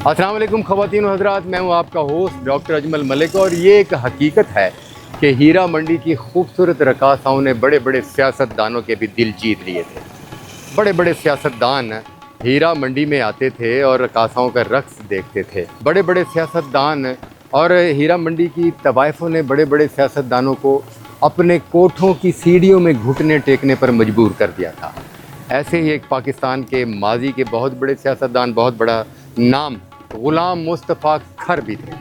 अस्सलाम वालेकुम ख़वातीन और हज़रात, मैं हूँ आपका होस्ट डॉक्टर अजमल मलिक। और ये एक हकीकत है कि हीरा मंडी की खूबसूरत रकासाओं ने बड़े बड़े सियासतदानों के भी दिल जीत लिए थे। बड़े बड़े सियासतदान हीरा मंडी में आते थे और रकासाओं का रक्स देखते थे। बड़े बड़े सियासतदान और हीरा मंडी की तवाइफों ने बड़े बड़े सियासतदानों को अपने कोठों की सीढ़ियों में घुटने टेकने पर मजबूर कर दिया था। ऐसे ही एक पाकिस्तान के माजी के बहुत बड़े सियासतदान, बहुत बड़ा नाम ग़ुलाम मुस्तफ़ा खर भी थे।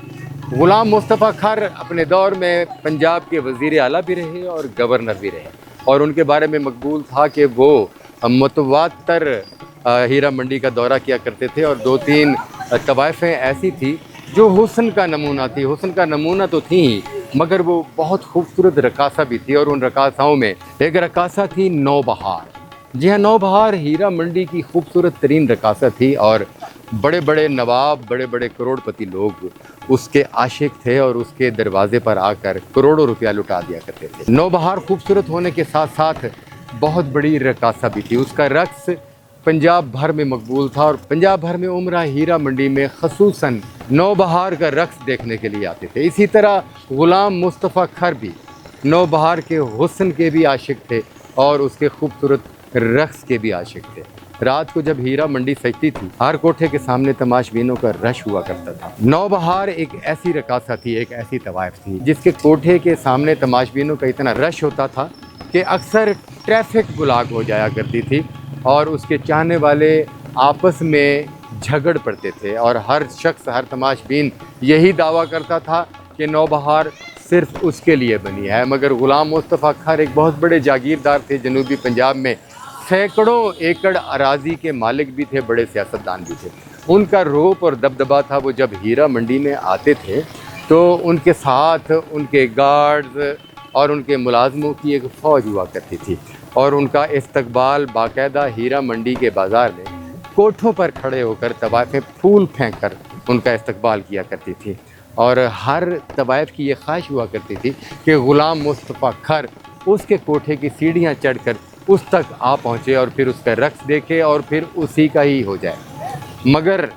ग़ुलाम मुस्तफ़ा खर अपने दौर में पंजाब के वज़ीर आला भी रहे और गवर्नर भी रहे, और उनके बारे में मकबूल था कि वो मुतवातर हीरा मंडी का दौरा किया करते थे। और दो तीन तवाइफ़ें ऐसी थी जो हुस्न का नमूना थी। हुस्न का नमूना तो थी ही, मगर वो बहुत खूबसूरत रकासा भी थी। और उन रकासाओं में एक रकासा थी नौबहार। जी हाँ, नौबहार हीरा मंडी की खूबसूरत तरीन रकासा थी, और बड़े बड़े नवाब, बड़े बड़े करोड़पति लोग उसके आशिक थे और उसके दरवाजे पर आकर करोड़ों रुपया लुटा दिया करते थे। नौबहार खूबसूरत होने के साथ साथ बहुत बड़ी रकासा भी थी। उसका रक्स पंजाब भर में मकबूल था, और पंजाब भर में उमरा हीरा मंडी में खसूसन नौबहार का रक्स देखने के लिए आते थे। इसी तरह ग़ुलाम मुस्तफ़ा खर भी नौबहार के हुस्न के भी आशिक थे और उसके खूबसूरत रक्स के भी आशिक थे। रात को जब हीरा मंडी सजती थी, हर कोठे के सामने तमाशबीनों का रश हुआ करता था। नौबहार एक ऐसी रकासा थी, एक ऐसी तवाइफ थी जिसके कोठे के सामने तमाशबीनों का इतना रश होता था कि अक्सर ट्रैफिक ब्लॉक हो जाया करती थी, और उसके चाहने वाले आपस में झगड़ पड़ते थे। और हर शख्स, हर तमाशबीन यही दावा करता था कि नौबहार सिर्फ उसके लिए बनी है। मगर ग़ुलाम मुस्तफ़ा खर एक बहुत बड़े जागीरदार थे जनूबी पंजाब में। सैकड़ों एकड़ अराज़ी के मालिक भी थे, बड़े सियासतदान भी थे। उनका रोप और दबदबा था। वो जब हीरा मंडी में आते थे तो उनके साथ उनके गार्ड्स और उनके मुलाजमों की एक फ़ौज हुआ करती थी, और उनका इस्तकबाल बाकायदा हीरा मंडी के बाज़ार में कोठों पर खड़े होकर तवाइफें फूल फेंक कर उनका इस्तकबाल किया करती थी। और हर तवाइफ की ये ख्वाहिश हुआ करती थी कि ग़ुलाम मुस्तफ़ा खर उसके कोठे की सीढ़ियाँ चढ़कर उस तक आ पहुँचे और फिर उसका रक्स देखे और फिर उसी का ही हो जाए। मगर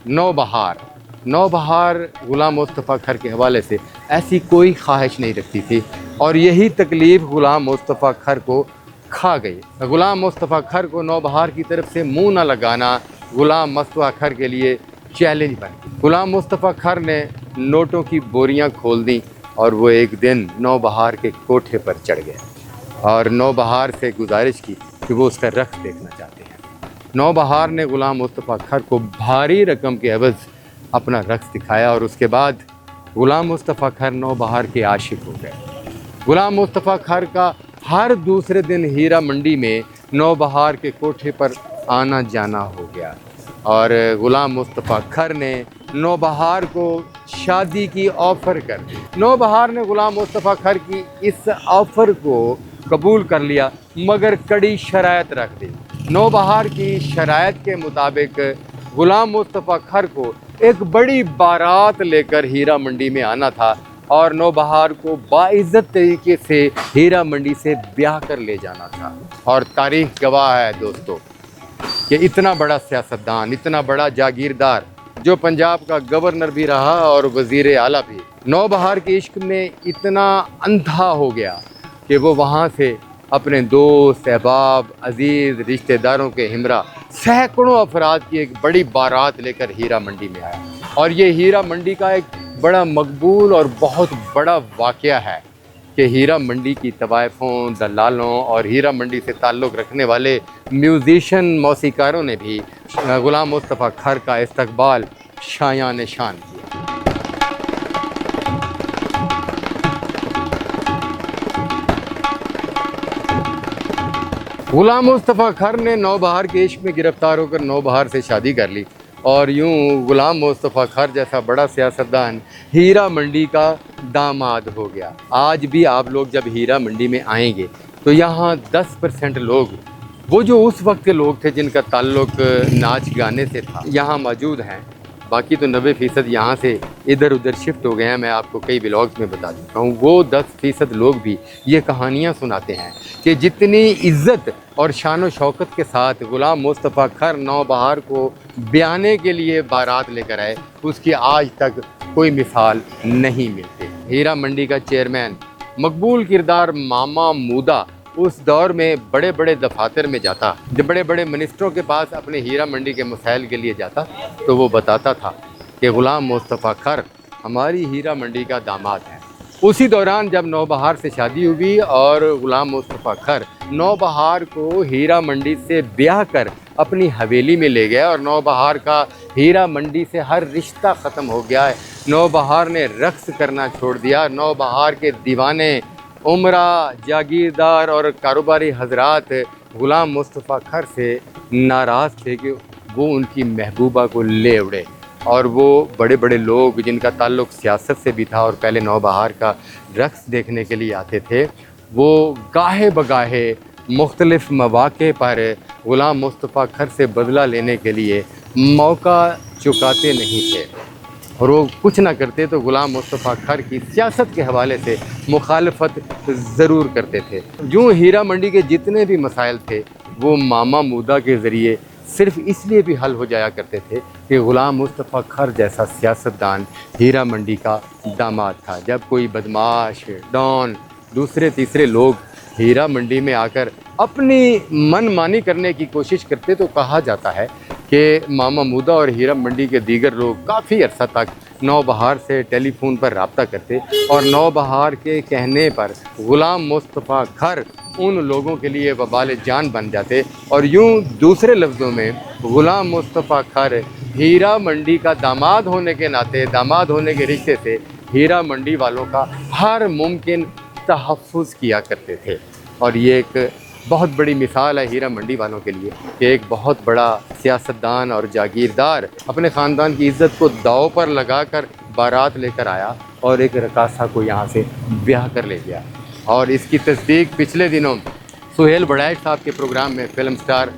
नौबहार ग़ुलाम मुस्तफ़ा खर के हवाले से ऐसी कोई ख्वाहिश नहीं रखती थी, और यही तकलीफ़ ग़ुलाम मुस्तफ़ा खर को खा गई। ग़ुलाम मुस्तफ़ा खर को नौबहार की तरफ से मुँह न लगाना ग़ुलाम मुस्तफ़ा खर के लिए चैलेंज बन गई। ग़ुलाम मुस्तफ़ा खर ने नोटों की बोरियां खोल दी, और वो एक दिन नौबहार के कोठे पर चढ़ गए और नौबहार से गुजारिश की कि वो उसका रक्स देखना चाहते हैं। नौबहार ने ग़ुलाम मुस्तफ़ा खर को भारी रकम के एवज़ अपना रक्स दिखाया, और उसके बाद ग़ुलाम मुस्तफ़ा खर नौबहार के आशिक हो गए। ग़ुलाम मुस्तफ़ा खर का हर दूसरे दिन हीरा मंडी में नौबहार के कोठे पर आना जाना हो गया, और ग़ुलाम मुस्तफ़ा खर ने नौबहार को शादी की ऑफ़र कर दी। नौबहार ने ग़ुलाम मुस्तफ़ा खर की इस ऑफ़र को कबूल कर लिया, मगर कड़ी शराइत रख दी। नौबहार की शराइत के मुताबिक ग़ुलाम मुस्तफ़ा खर को एक बड़ी बारात लेकर हीरा मंडी में आना था, और नौबहार को बाइज़्ज़त तरीके से हीरा मंडी से ब्याह कर ले जाना था। और तारीख़ गवाह है दोस्तों कि इतना बड़ा सियासतदान, इतना बड़ा जागीरदार, जो पंजाब का गवर्नर भी रहा और वज़ीर आला भी, नौबहार के इश्क में इतना अंधा हो गया कि वो वहाँ से अपने दोस्त, अहबाब, अज़ीज़, रिश्तेदारों के हमरा सैकड़ों अफराद की एक बड़ी बारात लेकर हीरा मंडी में आया। और ये हीरा मंडी का एक बड़ा मकबूल और बहुत बड़ा वाक़या है कि हीरा मंडी की तवाइफों, दलालों और हीरा मंडी से ताल्लुक़ रखने वाले म्यूज़िशन, मौसीकारों ने भी ग़ुलाम मुस्तफ़ा खर का इस्तकबाल शायान शान किया। ग़ुलाम मुस्तफ़ा खर ने नौबहार के इश्क में गिरफ़्तार होकर नौबहार से शादी कर ली, और यूँ ग़ुलाम मुस्तफ़ा खर जैसा बड़ा सियासतदान हीरा मंडी का दामाद हो गया। आज भी आप लोग जब हीरा मंडी में आएंगे तो यहाँ 10% लोग, वो जो उस वक्त के लोग थे जिनका ताल्लुक़ नाच गाने से था, यहाँ मौजूद हैं। باقی تو 90% یہاں سے ادھر ادھر شفٹ ہو گئے ہیں. میں آپ کو کئی بلاگز میں بتا دیتا ہوں. وہ 10% لوگ بھی یہ کہانیاں سناتے ہیں کہ جتنی عزت اور شان و شوکت کے ساتھ غلام مصطفیٰ کھر نوبہار کو بیانے کے لیے بارات لے کر آئے, اس کی آج تک کوئی مثال نہیں ملتی. ہیرا منڈی کا چیئرمین مقبول کردار ماما مودا اس دور میں بڑے بڑے دفاتر میں جاتا, جب بڑے بڑے منسٹروں کے پاس اپنے ہیرا منڈی کے مسائل کے لیے جاتا تو وہ بتاتا تھا کہ غلام مصطفیٰ کھر ہماری ہیرا منڈی کا داماد ہے. اسی دوران جب نوبہار سے شادی ہوئی اور غلام مصطفیٰ کھر نوبہار کو ہیرا منڈی سے بیاہ کر اپنی حویلی میں لے گیا اور نوبہار کا ہیرا منڈی سے ہر رشتہ ختم ہو گیا ہے. نوبہار نے رقص کرنا چھوڑ دیا. نوبہار کے دیوانے, عمرہ, جاگیردار اور کاروباری حضرات غلام مصطفیٰ کھر سے ناراض تھے کہ وہ ان کی محبوبہ کو لے اڑے, اور وہ بڑے بڑے لوگ جن کا تعلق سیاست سے بھی تھا اور پہلے نوبہار کا رقص دیکھنے کے لیے آتے تھے, وہ گاہے بگاہے مختلف مواقع پر غلام مصطفیٰ کھر سے بدلہ لینے کے لیے موقع چکاتے نہیں تھے, اور وہ کچھ نہ کرتے تو غلام مصطفیٰ کھر کی سیاست کے حوالے سے مخالفت ضرور کرتے تھے. یوں ہیرا منڈی کے جتنے بھی مسائل تھے وہ ماما مودا کے ذریعے صرف اس لیے بھی حل ہو جایا کرتے تھے کہ غلام مصطفیٰ کھر جیسا سیاستدان ہیرا منڈی کا داماد تھا. جب کوئی بدماش, ڈان, دوسرے تیسرے لوگ ہیرا منڈی میں آ کر اپنی من مانی کرنے کی کوشش کرتے تو کہا جاتا ہے کہ ماما مودا اور ہیرا منڈی کے دیگر لوگ کافی عرصہ تک نوبہار سے ٹیلی فون پر رابطہ کرتے اور نوبہار کے کہنے پر غلام مصطفیٰ کھر ان لوگوں کے لیے وبال جان بن جاتے, اور یوں دوسرے لفظوں میں غلام مصطفیٰ کھر ہیرا منڈی کا داماد ہونے کے ناطے, داماد ہونے کے رشتے سے ہیرا منڈی والوں کا ہر ممکن تحفظ کیا کرتے تھے. اور یہ ایک بہت بڑی مثال ہے ہیرا منڈی والوں کے لیے کہ ایک بہت بڑا سیاستدان اور جاگیردار اپنے خاندان کی عزت کو داؤ پر لگا کر بارات لے کر آیا اور ایک رقاصہ کو یہاں سے بیاہ کر لے گیا. اور اس کی تصدیق پچھلے دنوں سہیل بڑائچ صاحب کے پروگرام میں فلم سٹار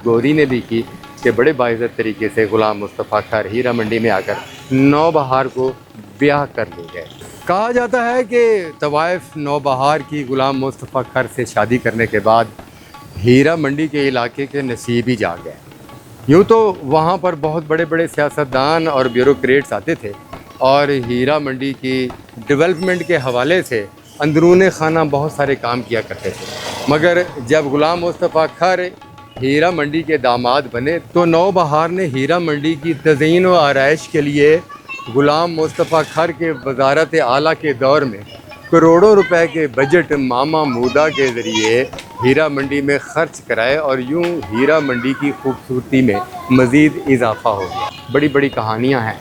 گوری نے بھی کی کہ بڑے باعزت طریقے سے غلام مصطفیٰ کھر ہیرا منڈی میں آ کر نوبہار کو بیاہ کر لے گئے. کہا جاتا ہے کہ طوائف نوبہار کی غلام مصطفیٰ کھر سے شادی کرنے کے بعد ہیرا منڈی کے علاقے کے نصیب ہی جاگ گئے. یوں تو وہاں پر بہت بڑے بڑے سیاستدان اور بیوروکریٹس آتے تھے اور ہیرا منڈی کی ڈیولپمنٹ کے حوالے سے اندرون خانہ بہت سارے کام کیا کرتے تھے, مگر جب غلام مصطفیٰ کھر ہیرا منڈی کے داماد بنے تو نوبہار نے ہیرا منڈی کی تزئین و آرائش کے لیے غلام مصطفیٰ کھر کے وزارت اعلیٰ کے دور میں کروڑوں روپے کے بجٹ ماما مودا کے ذریعے ہیرا منڈی میں خرچ کرائے, اور یوں ہیرا منڈی کی خوبصورتی میں مزید اضافہ ہو گیا. بڑی بڑی کہانیاں ہیں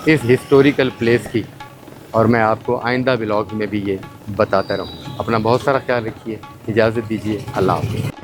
اس ہسٹوریکل پلیس کی, اور میں آپ کو آئندہ بلاگ میں بھی یہ بتاتا رہوں. اپنا بہت سارا خیال رکھیے, اجازت دیجیے, اللہ حافظ.